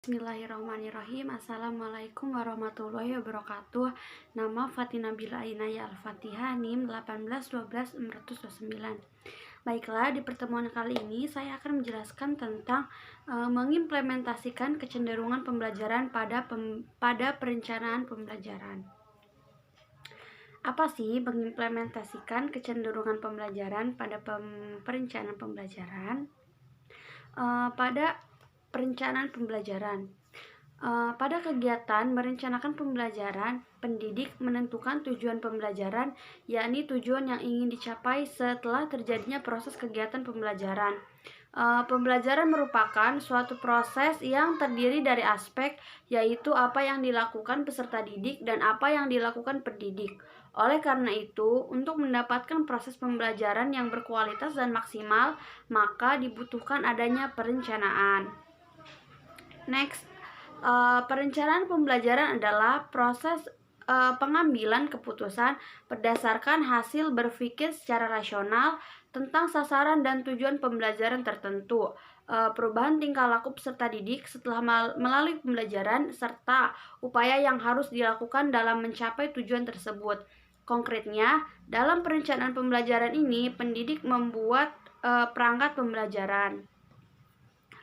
Bismillahirrahmanirrahim. Assalamualaikum warahmatullahi wabarakatuh. Nama Fatina Bila Ainaya Al-Fatihah, NIM 1812629. Baiklah, di pertemuan kali ini saya akan menjelaskan tentang mengimplementasikan kecenderungan pembelajaran pada perencanaan pembelajaran. Apa sih mengimplementasikan kecenderungan pembelajaran pada perencanaan pembelajaran? Pada perencanaan pembelajaran. Pada kegiatan merencanakan pembelajaran, pendidik menentukan tujuan pembelajaran, yakni tujuan yang ingin dicapai setelah terjadinya proses kegiatan pembelajaran. Pembelajaran merupakan suatu proses yang terdiri dari aspek, yaitu apa yang dilakukan peserta didik dan apa yang dilakukan pendidik. Oleh karena itu, untuk mendapatkan proses pembelajaran yang berkualitas dan maksimal, maka dibutuhkan adanya perencanaan. Next, perencanaan pembelajaran adalah proses pengambilan keputusan berdasarkan hasil berpikir secara rasional tentang sasaran dan tujuan pembelajaran tertentu, perubahan tingkah laku peserta didik setelah melalui pembelajaran, serta upaya yang harus dilakukan dalam mencapai tujuan tersebut. Konkretnya, dalam perencanaan pembelajaran ini, pendidik membuat perangkat pembelajaran.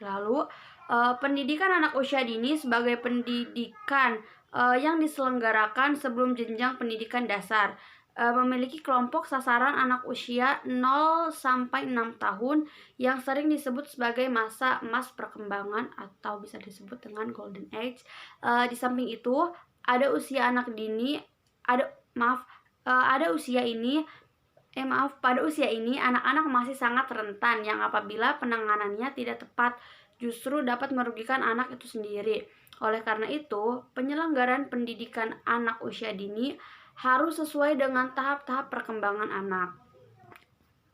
Lalu, pendidikan anak usia dini sebagai pendidikan yang diselenggarakan sebelum jenjang pendidikan dasar, memiliki kelompok sasaran anak usia 0 sampai 6 tahun yang sering disebut sebagai masa emas perkembangan atau bisa disebut dengan golden age. Di samping itu, pada usia ini anak-anak masih sangat rentan yang apabila penanganannya tidak tepat justru dapat merugikan anak itu sendiri. Oleh karena itu, penyelenggaraan pendidikan anak usia dini harus sesuai dengan tahap-tahap perkembangan anak.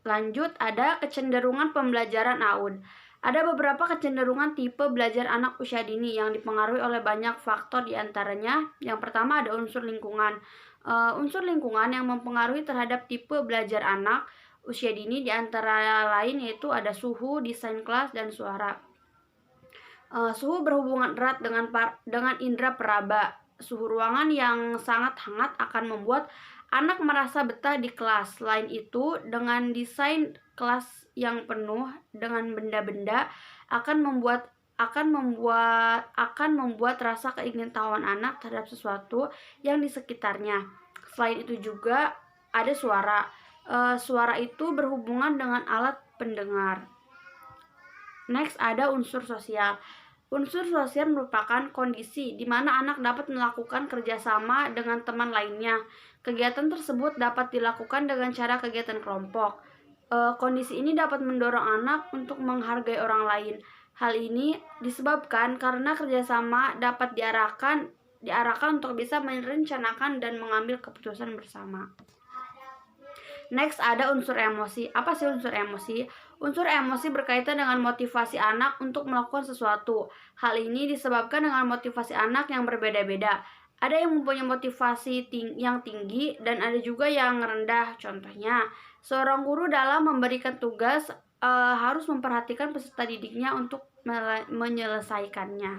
Lanjut, ada kecenderungan pembelajaran AUD. Ada beberapa kecenderungan tipe belajar anak usia dini yang dipengaruhi oleh banyak faktor, diantaranya yang pertama ada unsur lingkungan. Unsur lingkungan yang mempengaruhi terhadap tipe belajar anak usia dini diantara lain yaitu ada suhu, desain kelas, dan suara. Suhu berhubungan erat dengan indera peraba. Suhu ruangan yang sangat hangat akan membuat anak merasa betah di kelas. Selain itu, dengan desain kelas yang penuh dengan benda-benda akan membuat rasa keingintahuan anak terhadap sesuatu yang di sekitarnya. Selain itu juga ada suara. Suara itu berhubungan dengan alat pendengar. Next, ada unsur sosial. Unsur sosial merupakan kondisi di mana anak dapat melakukan kerjasama dengan teman lainnya. Kegiatan tersebut dapat dilakukan dengan cara kegiatan kelompok. Kondisi ini dapat mendorong anak untuk menghargai orang lain. Hal ini disebabkan karena kerjasama dapat diarahkan untuk bisa merencanakan dan mengambil keputusan bersama. Next, ada unsur emosi. Apa sih unsur emosi? Unsur emosi berkaitan dengan motivasi anak untuk melakukan sesuatu. Hal ini disebabkan dengan motivasi anak yang berbeda-beda. Ada yang mempunyai motivasi yang tinggi dan ada juga yang rendah. Contohnya, seorang guru dalam memberikan tugas harus memperhatikan peserta didiknya untuk menyelesaikannya.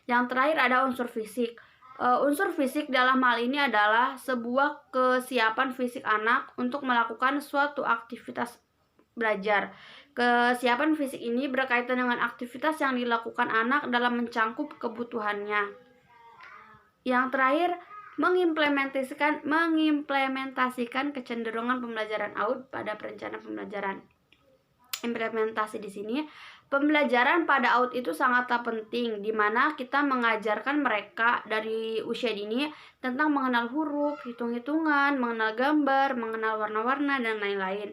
Yang terakhir ada unsur fisik. Unsur fisik dalam hal ini adalah sebuah kesiapan fisik anak untuk melakukan suatu aktivitas belajar. Kesiapan fisik ini berkaitan dengan aktivitas yang dilakukan anak dalam mencangkup kebutuhannya. Yang terakhir, mengimplementasikan kecenderungan pembelajaran AUD pada perencanaan pembelajaran. Implementasi di sini, pembelajaran pada AUD itu sangatlah penting, di mana kita mengajarkan mereka dari usia dini tentang mengenal huruf, hitung-hitungan, mengenal gambar, mengenal warna-warna, dan lain-lain.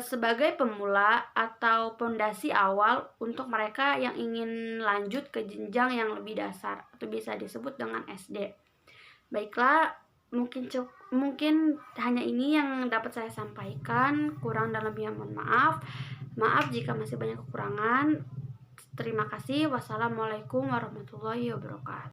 Sebagai pemula atau pondasi awal untuk mereka yang ingin lanjut ke jenjang yang lebih dasar atau bisa disebut dengan SD. Baiklah, mungkin hanya ini yang dapat saya sampaikan. Kurang dan lebihnya mohon maaf. Maaf jika masih banyak kekurangan. Terima kasih. Wassalamualaikum warahmatullahi wabarakatuh.